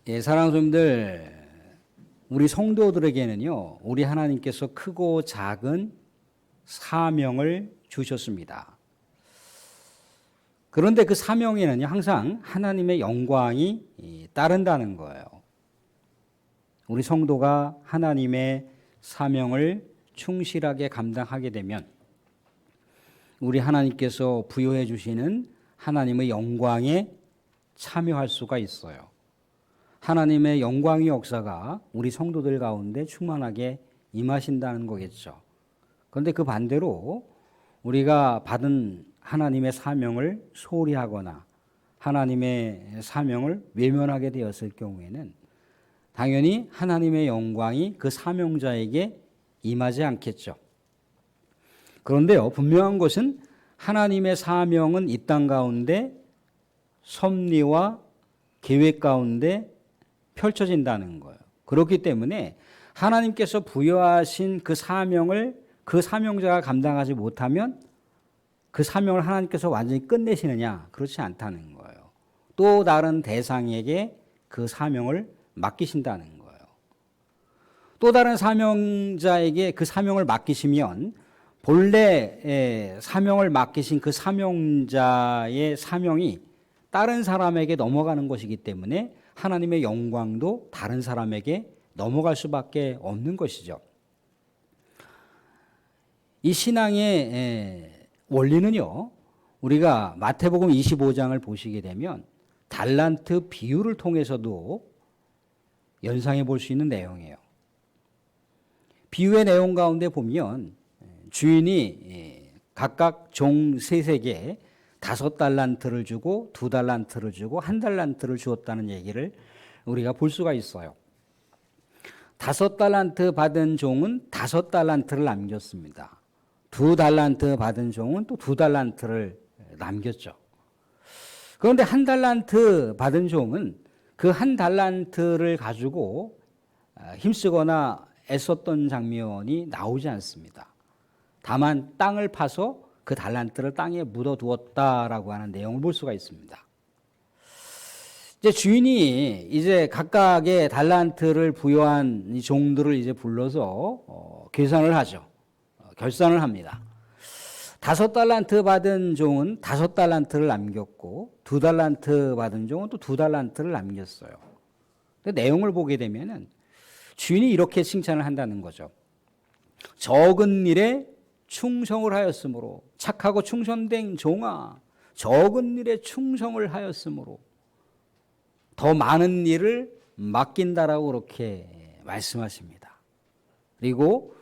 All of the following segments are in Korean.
예, 사랑하는 성도님들, 우리 성도들에게는요, 우리 하나님께서 크고 작은 사명을 주셨습니다. 그런데 그 사명에는 항상 하나님의 영광이 따른다는 거예요. 우리 성도가 하나님의 사명을 충실하게 감당하게 되면 우리 하나님께서 부여해 주시는 하나님의 영광에 참여할 수가 있어요. 하나님의 영광의 역사가 우리 성도들 가운데 충만하게 임하신다는 거겠죠. 그런데 그 반대로 우리가 받은 하나님의 사명을 소홀히 하거나 하나님의 사명을 외면하게 되었을 경우에는 당연히 하나님의 영광이 그 사명자에게 임하지 않겠죠. 그런데요, 분명한 것은 하나님의 사명은 이 땅 가운데 섭리와 계획 가운데 펼쳐진다는 거예요. 그렇기 때문에 하나님께서 부여하신 그 사명을 그 사명자가 감당하지 못하면 그 사명을 하나님께서 완전히 끝내시느냐? 그렇지 않다는 거예요. 또 다른 대상에게 그 사명을 맡기신다는 거예요. 또 다른 사명자에게 그 사명을 맡기시면 본래 사명을 맡기신 그 사명자의 사명이 다른 사람에게 넘어가는 것이기 때문에 하나님의 영광도 다른 사람에게 넘어갈 수밖에 없는 것이죠. 이 신앙의 원리는요, 우리가 마태복음 25장을 보시게 되면 달란트 비유를 통해서도 연상해 볼 수 있는 내용이에요. 비유의 내용 가운데 보면 주인이 각각 종 셋에게 5달란트를 주고 2달란트를 주고 1달란트를 주었다는 얘기를 우리가 볼 수가 있어요. 5달란트 받은 종은 5달란트를 남겼습니다. 2달란트 받은 종은 또 2달란트를 남겼죠. 그런데 1달란트 받은 종은 그 1달란트를 가지고 힘쓰거나 애썼던 장면이 나오지 않습니다. 다만 땅을 파서 그 달란트를 땅에 묻어두었다라고 하는 내용을 볼 수가 있습니다. 이제 주인이 이제 각각의 달란트를 부여한 이 종들을 이제 불러서 계산을 하죠. 결산을 합니다. 5달란트 받은 종은 5달란트를 남겼고 2달란트 받은 종은 또 2달란트를 남겼어요. 근데 내용을 보게 되면은 주인이 이렇게 칭찬을 한다는 거죠. 적은 일에 충성을 하였으므로, 착하고 충성된 종아, 적은 일에 충성을 하였으므로 더 많은 일을 맡긴다라고 그렇게 말씀하십니다. 그리고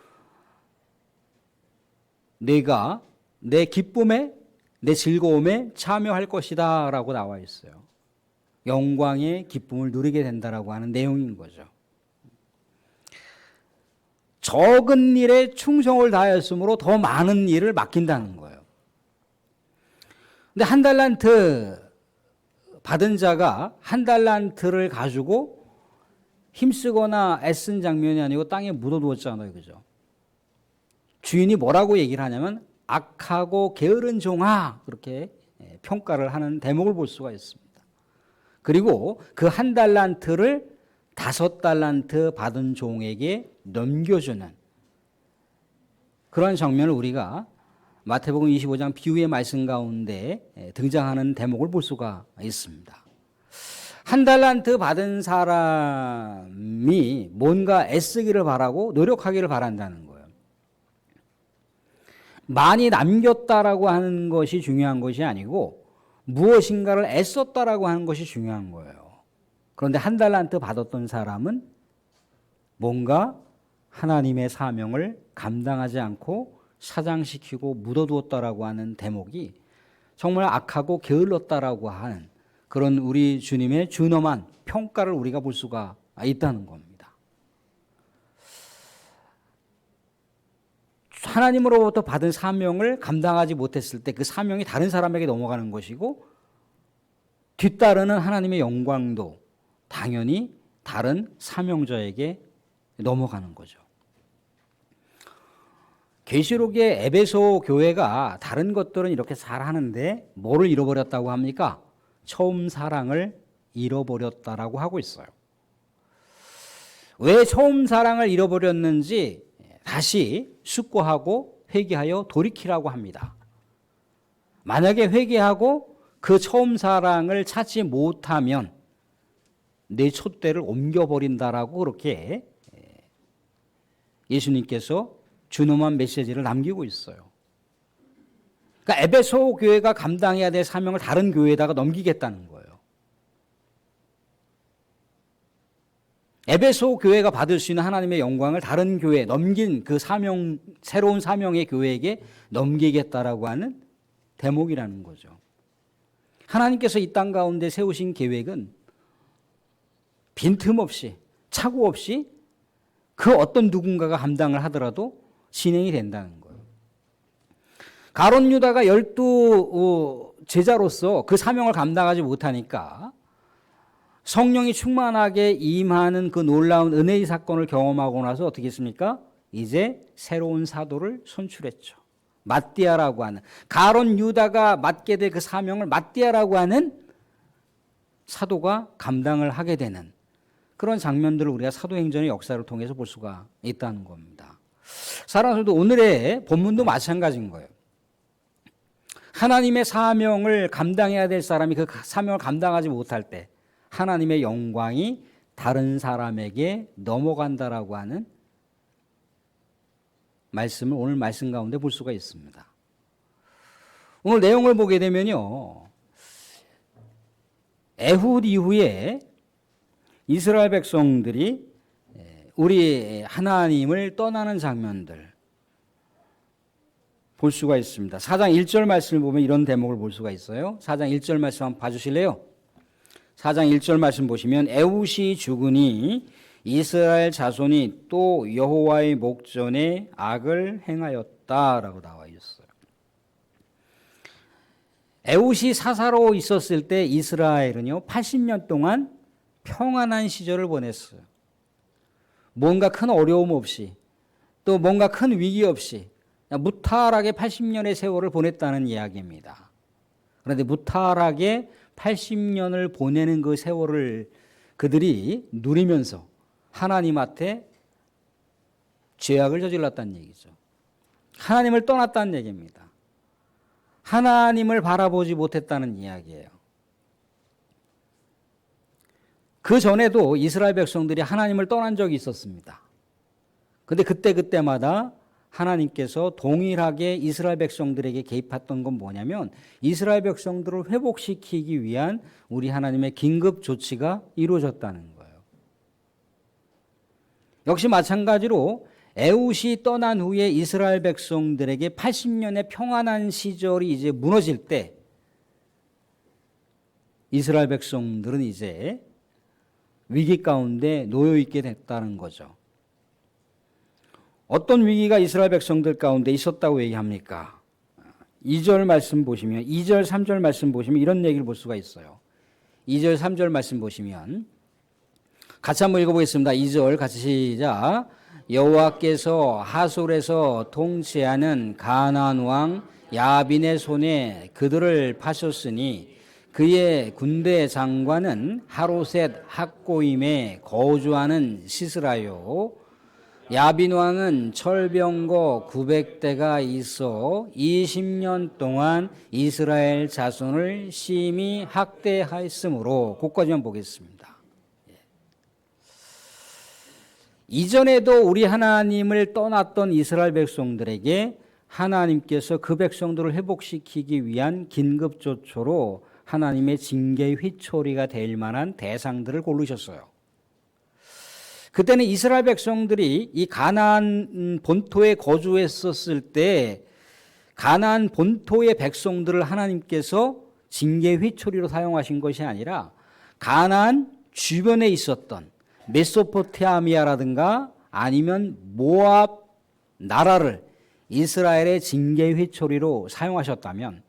내가 내 기쁨에, 내 즐거움에 참여할 것이다 라고 나와 있어요. 영광의 기쁨을 누리게 된다라고 하는 내용인 거죠. 적은 일에 충성을 다하였으므로 더 많은 일을 맡긴다는 거예요. 근데 1달란트 받은 자가 1달란트를 가지고 힘쓰거나 애쓴 장면이 아니고 땅에 묻어두었잖아요. 그죠? 주인이 뭐라고 얘기를 하냐면 악하고 게으른 종아, 그렇게 평가를 하는 대목을 볼 수가 있습니다. 그리고 그 1달란트를 5달란트 받은 종에게 넘겨주는 그런 장면을 우리가 마태복음 25장 비유의 말씀 가운데 등장하는 대목을 볼 수가 있습니다. 1달란트 받은 사람이 뭔가 애쓰기를 바라고 노력하기를 바란다는 거예요. 많이 남겼다라고 하는 것이 중요한 것이 아니고 무엇인가를 애썼다라고 하는 것이 중요한 거예요. 그런데 1달란트 받았던 사람은 뭔가 하나님의 사명을 감당하지 않고 사장시키고 묻어두었다라고 하는 대목이 정말 악하고 게을렀다라고 하는 그런 우리 주님의 준엄한 평가를 우리가 볼 수가 있다는 겁니다. 하나님으로부터 받은 사명을 감당하지 못했을 때 그 사명이 다른 사람에게 넘어가는 것이고 뒤따르는 하나님의 영광도 당연히 다른 사명자에게 넘어가는 거죠. 계시록의 에베소 교회가 다른 것들은 이렇게 잘 하는데 뭐를 잃어버렸다고 합니까? 처음 사랑을 잃어버렸다라고 하고 있어요. 왜 처음 사랑을 잃어버렸는지 다시 숙고하고 회개하여 돌이키라고 합니다. 만약에 회개하고 그 처음 사랑을 찾지 못하면 내 촛대를 옮겨버린다라고 그렇게 예수님께서 준엄한 메시지를 남기고 있어요. 그러니까 에베소 교회가 감당해야 될 사명을 다른 교회에다가 넘기겠다는 거예요. 에베소 교회가 받을 수 있는 하나님의 영광을 다른 교회에 넘긴 그 사명, 새로운 사명의 교회에게 넘기겠다라고 하는 대목이라는 거죠. 하나님께서 이 땅 가운데 세우신 계획은 빈틈없이, 착오 없이 그 어떤 누군가가 감당을 하더라도 진행이 된다는 거예요. 가룟 유다가 12 제자로서 그 사명을 감당하지 못하니까 성령이 충만하게 임하는 그 놀라운 은혜의 사건을 경험하고 나서 어떻게 했습니까? 이제 새로운 사도를 선출했죠. 마띠아라고 하는, 가룟 유다가 맡게 될 그 사명을 마띠아라고 하는 사도가 감당을 하게 되는 그런 장면들을 우리가 사도행전의 역사를 통해서 볼 수가 있다는 겁니다. 사랑하는 성도, 오늘의 본문도 마찬가지인 거예요. 하나님의 사명을 감당해야 될 사람이 그 사명을 감당하지 못할 때 하나님의 영광이 다른 사람에게 넘어간다라고 하는 말씀을 오늘 말씀 가운데 볼 수가 있습니다. 오늘 내용을 보게 되면요, 에훗 이후에 이스라엘 백성들이 우리 하나님을 떠나는 장면들 볼 수가 있습니다. 4장 1절 말씀을 보면 이런 대목을 볼 수가 있어요. 4장 1절 말씀 한번 봐주실래요? 4장 1절 말씀 보시면 에훗이 죽으니 이스라엘 자손이 또 여호와의 목전에 악을 행하였다라고 나와 있어요. 에훗이 사사로 있었을 때 이스라엘은요 80년 동안 평안한 시절을 보냈어요. 뭔가 큰 어려움 없이 또 뭔가 큰 위기 없이 무탈하게 80년의 세월을 보냈다는 이야기입니다. 그런데 무탈하게 80년을 보내는 그 세월을 그들이 누리면서 하나님한테 죄악을 저질렀다는 얘기죠. 하나님을 떠났다는 얘기입니다. 하나님을 바라보지 못했다는 이야기예요. 그 전에도 이스라엘 백성들이 하나님을 떠난 적이 있었습니다. 그런데 그때마다 하나님께서 동일하게 이스라엘 백성들에게 개입했던 건 뭐냐면 이스라엘 백성들을 회복시키기 위한 우리 하나님의 긴급 조치가 이루어졌다는 거예요. 역시 마찬가지로 에훗이 떠난 후에 이스라엘 백성들에게 80년의 평안한 시절이 이제 무너질 때 이스라엘 백성들은 이제 위기 가운데 놓여 있게 됐다는 거죠. 어떤 위기가 이스라엘 백성들 가운데 있었다고 얘기합니까? 2절 말씀 보시면 2절 3절 말씀 보시면 이런 얘기를 볼 수가 있어요. 2절 3절 말씀 보시면 같이 한번 읽어보겠습니다. 2절 같이 시작. 여호와께서 하솔에서 통치하는 가나안 왕 야빈의 손에 그들을 파셨으니 그의 군대 장관은 하로셋 학고임에 거주하는 시스라요. 야빈 왕은 철병거 900대가 있어 20년 동안 이스라엘 자손을 심히 학대하였으므로 그것까지만 보겠습니다. 이전에도 우리 하나님을 떠났던 이스라엘 백성들에게 하나님께서 그 백성들을 회복시키기 위한 긴급조처로 하나님의 징계의 휘초리가 될 만한 대상들을 고르셨어요. 그때는 이스라엘 백성들이 이 가나안 본토에 거주했었을 때 가나안 본토의 백성들을 하나님께서 징계 휘초리로 사용하신 것이 아니라 가나안 주변에 있었던 메소포타미아라든가 아니면 모압 나라를 이스라엘의 징계 휘초리로 사용하셨다면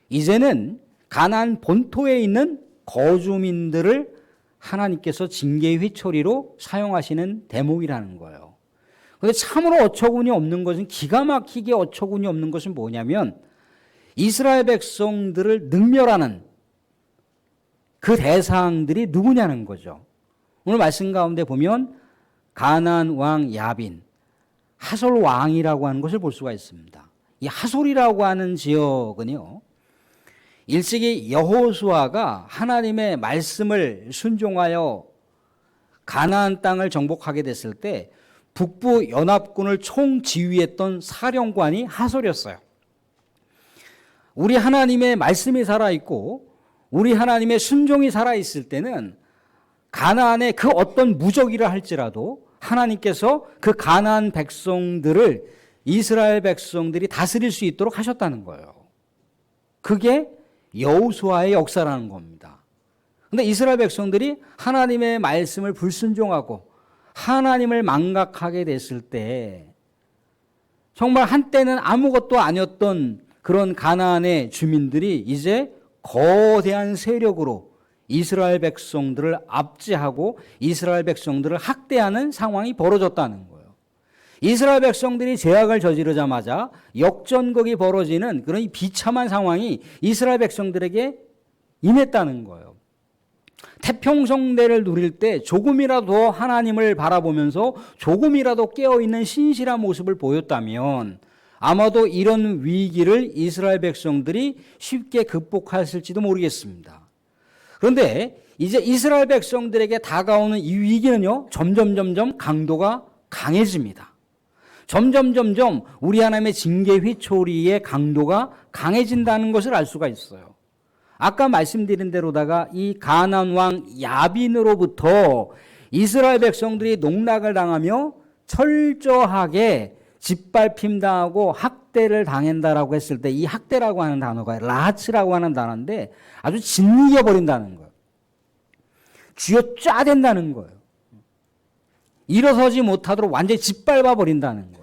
이제는 가나안 본토에 있는 거주민들을 하나님께서 징계의 휘초리로 사용하시는 대목이라는 거예요. 그런데 참으로 어처구니 없는 것은 기가 막히게 어처구니 없는 것은 뭐냐면 이스라엘 백성들을 능멸하는 그 대상들이 누구냐는 거죠. 오늘 말씀 가운데 보면 가나안 왕 야빈, 하솔 왕이라고 하는 것을 볼 수가 있습니다. 이 하솔이라고 하는 지역은요, 1세기 여호수아가 하나님의 말씀을 순종하여 가나안 땅을 정복하게 됐을 때 북부 연합군을 총지휘했던 사령관이 하솔이었어요. 우리 하나님의 말씀이 살아있고 우리 하나님의 순종이 살아있을 때는 가나안의 그 어떤 무적이라 할지라도 하나님께서 그 가나안 백성들을 이스라엘 백성들이 다스릴 수 있도록 하셨다는 거예요. 그게 여호수아의 역사라는 겁니다. 그런데 이스라엘 백성들이 하나님의 말씀을 불순종하고 하나님을 망각하게 됐을 때 정말 한때는 아무것도 아니었던 그런 가나안의 주민들이 이제 거대한 세력으로 이스라엘 백성들을 압제하고 이스라엘 백성들을 학대하는 상황이 벌어졌다는 거예요. 이스라엘 백성들이 죄악을 저지르자마자 역전극이 벌어지는 그런 비참한 상황이 이스라엘 백성들에게 임했다는 거예요. 태평성대를 누릴 때 조금이라도 하나님을 바라보면서 조금이라도 깨어있는 신실한 모습을 보였다면 아마도 이런 위기를 이스라엘 백성들이 쉽게 극복했을지도 모르겠습니다. 그런데 이제 이스라엘 백성들에게 다가오는 이 위기는요, 점점 강도가 강해집니다. 점점 우리 하나님의 징계 휘초리의 강도가 강해진다는 것을 알 수가 있어요. 아까 말씀드린 대로다가 이 가나안 왕 야빈으로부터 이스라엘 백성들이 농락을 당하며 철저하게 짓밟힘 당하고 학대를 당한다라고 했을 때 이 학대라고 하는 단어가 라하츠라고 하는 단어인데 아주 짓이겨 버린다는 거예요. 쥐어짜댄다는 거예요. 일어서지 못하도록 완전히 짓밟아 버린다는 거예요.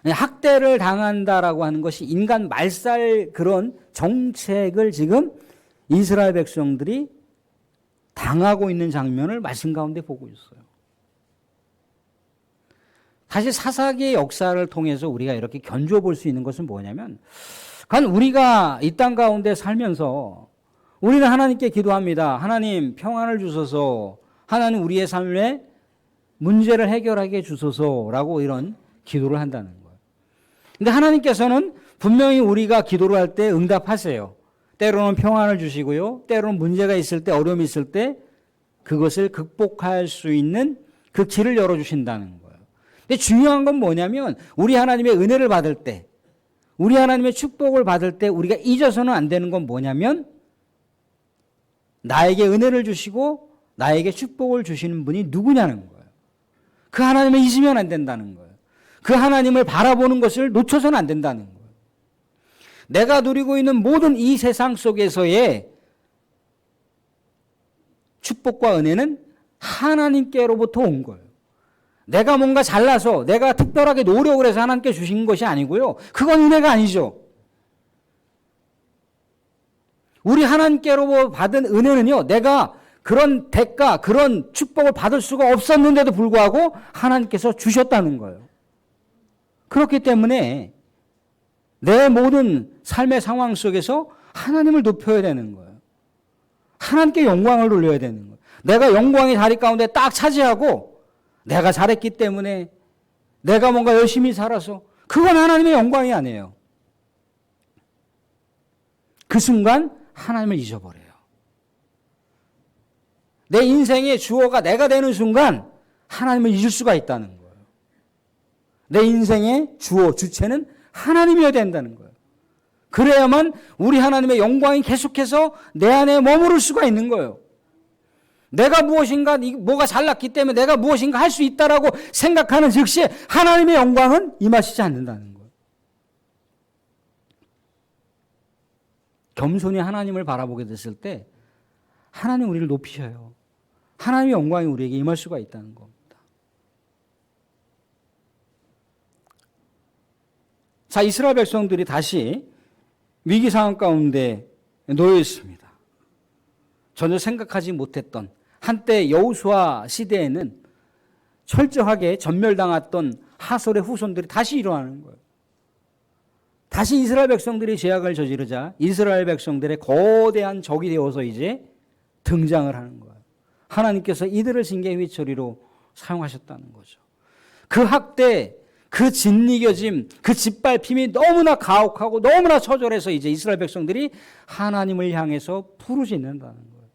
학대를 당한다라고 하는 것이 인간 말살 그런 정책을 지금 이스라엘 백성들이 당하고 있는 장면을 말씀 가운데 보고 있어요. 사실 사사기의 역사를 통해서 우리가 이렇게 견주어 볼 수 있는 것은 뭐냐면, 과연 우리가 이 땅 가운데 살면서 우리는 하나님께 기도합니다. 하나님 평안을 주소서, 하나님 우리의 삶에 문제를 해결하게 주소서라고 이런 기도를 한다는 거예요. 근데 하나님께서는 분명히 우리가 기도를 할 때 응답하세요. 때로는 평안을 주시고요. 때로는 문제가 있을 때, 어려움이 있을 때 그것을 극복할 수 있는 그 길을 열어주신다는 거예요. 근데 중요한 건 뭐냐면 우리 하나님의 은혜를 받을 때, 우리 하나님의 축복을 받을 때 우리가 잊어서는 안 되는 건 뭐냐면 나에게 은혜를 주시고 나에게 축복을 주시는 분이 누구냐는 거예요. 그 하나님을 잊으면 안 된다는 거예요. 그 하나님을 바라보는 것을 놓쳐서는 안 된다는 거예요. 내가 누리고 있는 모든 이 세상 속에서의 축복과 은혜는 하나님께로부터 온 거예요. 내가 뭔가 잘나서 내가 특별하게 노력을 해서 하나님께 주신 것이 아니고요. 그건 은혜가 아니죠. 우리 하나님께로부터 받은 은혜는요, 내가 그런 대가, 그런 축복을 받을 수가 없었는데도 불구하고 하나님께서 주셨다는 거예요. 그렇기 때문에 내 모든 삶의 상황 속에서 하나님을 높여야 되는 거예요. 하나님께 영광을 돌려야 되는 거예요. 내가 영광의 자리 가운데 딱 차지하고 내가 잘했기 때문에 내가 뭔가 열심히 살아서 그건 하나님의 영광이 아니에요. 그 순간 하나님을 잊어버려요. 내 인생의 주어가 내가 되는 순간 하나님을 잊을 수가 있다는 거예요. 내 인생의 주어, 주체는 하나님이어야 된다는 거예요. 그래야만 우리 하나님의 영광이 계속해서 내 안에 머무를 수가 있는 거예요. 내가 무엇인가, 뭐가 잘났기 때문에 내가 무엇인가 할 수 있다라고 생각하는 즉시 하나님의 영광은 임하시지 않는다는 거예요. 겸손히 하나님을 바라보게 됐을 때 하나님 우리를 높이셔요. 하나님의 영광이 우리에게 임할 수가 있다는 겁니다. 자, 이스라엘 백성들이 다시 위기 상황 가운데 놓여 있습니다. 전혀 생각하지 못했던 한때 여호수아 시대에는 철저하게 전멸당했던 하솔의 후손들이 다시 일어나는 거예요. 다시 이스라엘 백성들이 죄악을 저지르자 이스라엘 백성들의 거대한 적이 되어서 이제 등장을 하는 거예요. 하나님께서 이들을 징계 회초리로 사용하셨다는 거죠. 그 학대, 그 짓이겨짐, 그 짓밟힘이 너무나 가혹하고 너무나 처절해서 이제 이스라엘 백성들이 하나님을 향해서 부르짖는다는 거예요.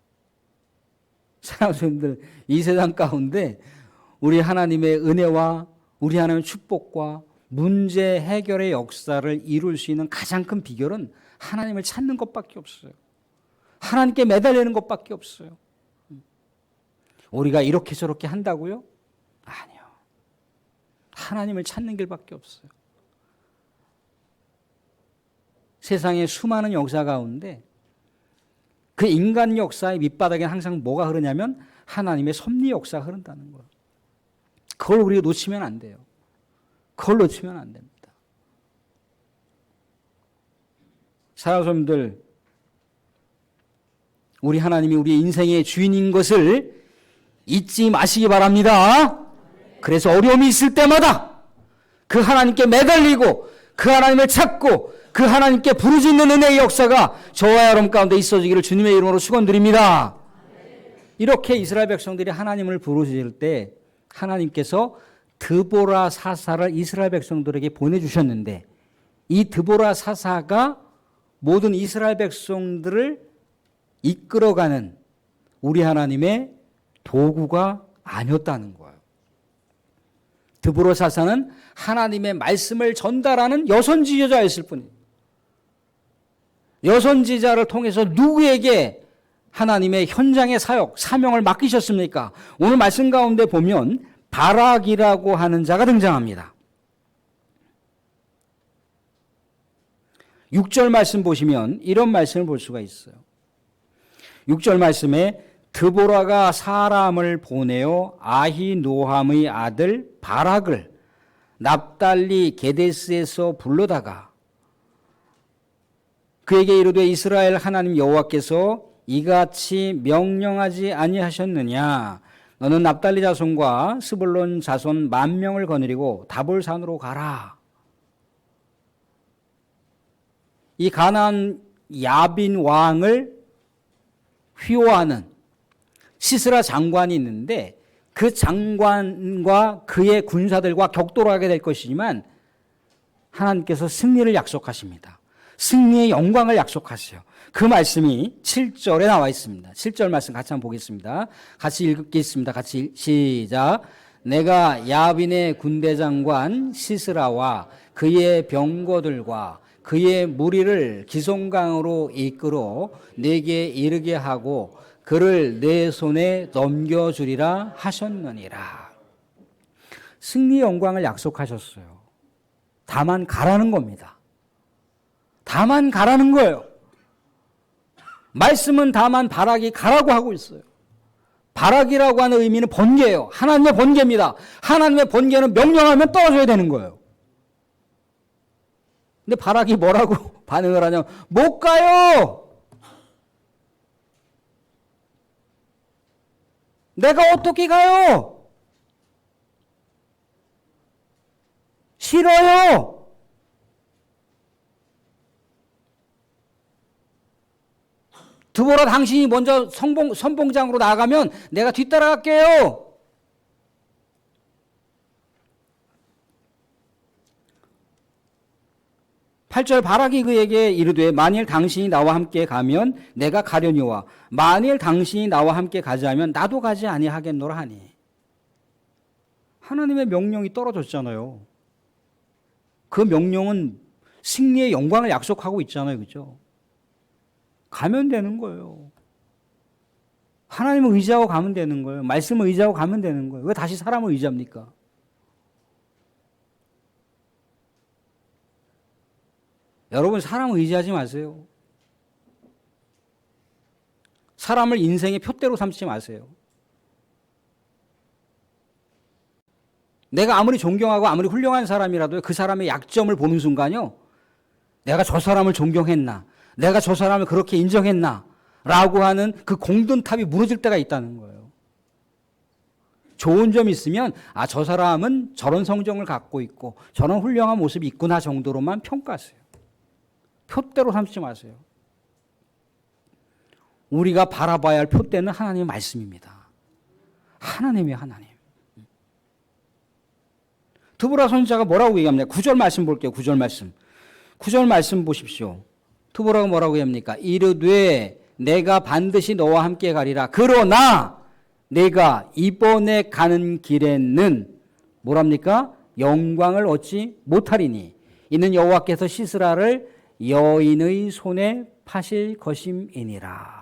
사랑하는 이 세상 가운데 우리 하나님의 은혜와 우리 하나님의 축복과 문제 해결의 역사를 이룰 수 있는 가장 큰 비결은 하나님을 찾는 것밖에 없어요. 하나님께 매달리는 것밖에 없어요. 우리가 이렇게 저렇게 한다고요? 아니요. 하나님을 찾는 길밖에 없어요. 세상의 수많은 역사 가운데 그 인간 역사의 밑바닥에 항상 뭐가 흐르냐면 하나님의 섭리 역사가 흐른다는 거예요. 그걸 우리가 놓치면 안 돼요. 그걸 놓치면 안 됩니다. 사랑하는 우리 하나님이 우리 인생의 주인인 것을 잊지 마시기 바랍니다. 그래서 어려움이 있을 때마다 그 하나님께 매달리고 그 하나님을 찾고 그 하나님께 부르짖는 은혜의 역사가 저와 여러분 가운데 있어지기를 주님의 이름으로 축원드립니다. 이렇게 이스라엘 백성들이 하나님을 부르짖을 때 하나님께서 드보라 사사를 이스라엘 백성들에게 보내주셨는데 이 드보라 사사가 모든 이스라엘 백성들을 이끌어가는 우리 하나님의 도구가 아니었다는 거예요. 드보라 사사는 하나님의 말씀을 전달하는 여선지자였을 뿐이에요. 여선지자를 통해서 누구에게 하나님의 현장의 사역, 사명을 맡기셨습니까? 오늘 말씀 가운데 보면 바락이라고 하는 자가 등장합니다. 6절 말씀 보시면 이런 말씀을 볼 수가 있어요. 6절 말씀에 드보라가 사람을 보내어 아히노함의 아들 바락을 납달리 게데스에서 불러다가 그에게 이르되 이스라엘 하나님 여호와께서 이같이 명령하지 아니하셨느냐? 너는 납달리 자손과 스불론 자손 10,000명을 거느리고 다볼산으로 가라. 이 가나안 야빈 왕을 휘호하는 시스라 장관이 있는데 그 장관과 그의 군사들과 격돌을 하게 될 것이지만 하나님께서 승리를 약속하십니다. 승리의 영광을 약속하세요. 그 말씀이 7절에 나와 있습니다. 7절 말씀 같이 한번 보겠습니다. 같이 읽겠습니다. 같이 시작. 내가 야빈의 군대장관 시스라와 그의 병거들과 그의 무리를 기송강으로 이끌어 내게 이르게 하고 그를 내 손에 넘겨주리라 하셨느니라. 승리 영광을 약속하셨어요. 다만 가라는 겁니다. 다만 가라는 거예요. 말씀은 다만 바락이 가라고 하고 있어요. 바락이라고 하는 의미는 번개예요. 하나님의 번개입니다. 하나님의 번개는 명령하면 떨어져야 되는 거예요. 근데 바락이 뭐라고 반응을 하냐면 못 가요. 내가 어떻게 가요? 싫어요. 드보라 당신이 먼저 선봉장으로 나가면 내가 뒤따라갈게요. 팔절 바락이 그에게 이르되 만일 당신이 나와 함께 가면 내가 가려니와 만일 당신이 나와 함께 가지 않으면 나도 가지 아니하겠노라 하니. 하나님의 명령이 떨어졌잖아요. 그 명령은 승리의 영광을 약속하고 있잖아요. 그렇죠? 가면 되는 거예요. 하나님을 의지하고 가면 되는 거예요. 말씀을 의지하고 가면 되는 거예요. 왜 다시 사람을 의지합니까? 여러분 사람을 의지하지 마세요. 사람을 인생의 표대로 삼지 마세요. 내가 아무리 존경하고 아무리 훌륭한 사람이라도 그 사람의 약점을 보는 순간요. 내가 저 사람을 존경했나? 내가 저 사람을 그렇게 인정했나? 라고 하는 그 공든탑이 무너질 때가 있다는 거예요. 좋은 점이 있으면 저 사람은 저런 성정을 갖고 있고 저런 훌륭한 모습이 있구나 정도로만 평가하세요. 표대로 삼지 마세요. 우리가 바라봐야 할 표대는 하나님의 말씀입니다. 하나님이에요, 하나님. 드보라 선지자가 뭐라고 얘기합니까? 9절 말씀 볼게요. 9절 말씀. 9절 말씀 보십시오. 드보라가 뭐라고 얘기합니까? 이르되 내가 반드시 너와 함께 가리라. 그러나 내가 이번에 가는 길에는 뭐랍니까? 영광을 얻지 못하리니 이는 여호와께서 시스라를 여인의 손에 파실 것임이니라.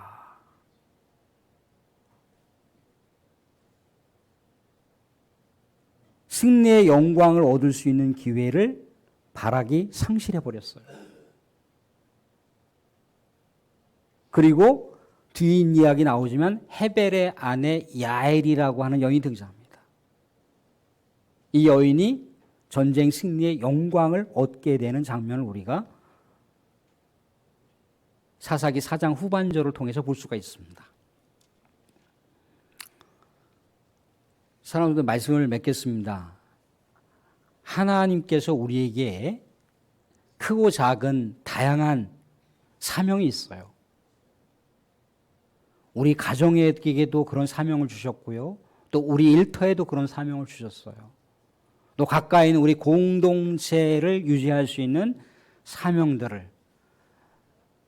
승리의 영광을 얻을 수 있는 기회를 바락이 상실해 버렸어요. 그리고 뒤인 이야기 나오지만 헤벨의 아내 야엘이라고 하는 여인이 등장합니다. 이 여인이 전쟁 승리의 영광을 얻게 되는 장면을 우리가 사사기 4장 후반절을 통해서 볼 수가 있습니다. 사랑하는 말씀을 맺겠습니다. 하나님께서 우리에게 크고 작은 다양한 사명이 있어요. 우리 가정에게도 그런 사명을 주셨고요. 또 우리 일터에도 그런 사명을 주셨어요. 또 가까이 있는 우리 공동체를 유지할 수 있는 사명들을,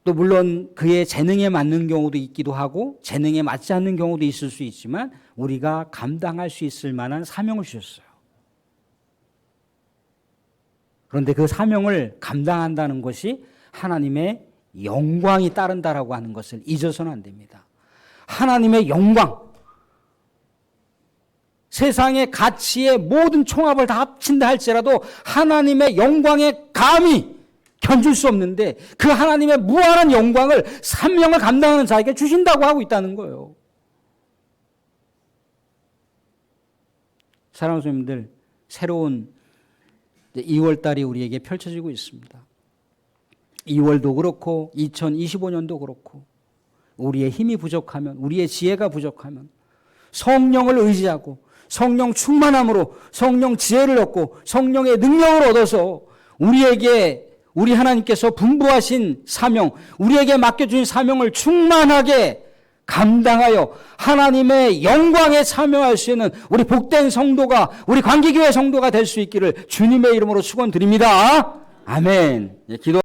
또 물론 그의 재능에 맞는 경우도 있기도 하고 재능에 맞지 않는 경우도 있을 수 있지만 우리가 감당할 수 있을 만한 사명을 주셨어요. 그런데 그 사명을 감당한다는 것이 하나님의 영광이 따른다라고 하는 것을 잊어서는 안 됩니다. 하나님의 영광, 세상의 가치의 모든 총합을 다 합친다 할지라도 하나님의 영광에 감히 견줄 수 없는데 그 하나님의 무한한 영광을 사명을 감당하는 자에게 주신다고 하고 있다는 거예요. 사랑하는 성도님들, 새로운 2월달이 우리에게 펼쳐지고 있습니다. 2월도 그렇고 2025년도 그렇고 우리의 힘이 부족하면, 우리의 지혜가 부족하면 성령을 의지하고 성령 충만함으로 성령 지혜를 얻고 성령의 능력을 얻어서 우리 하나님께서 분부하신 사명, 우리에게 맡겨주신 사명을 충만하게 감당하여 하나님의 영광에 참여할 수 있는 우리 복된 성도가, 우리 관계교회 성도가 될 수 있기를 주님의 이름으로 축원드립니다. 아멘. 기도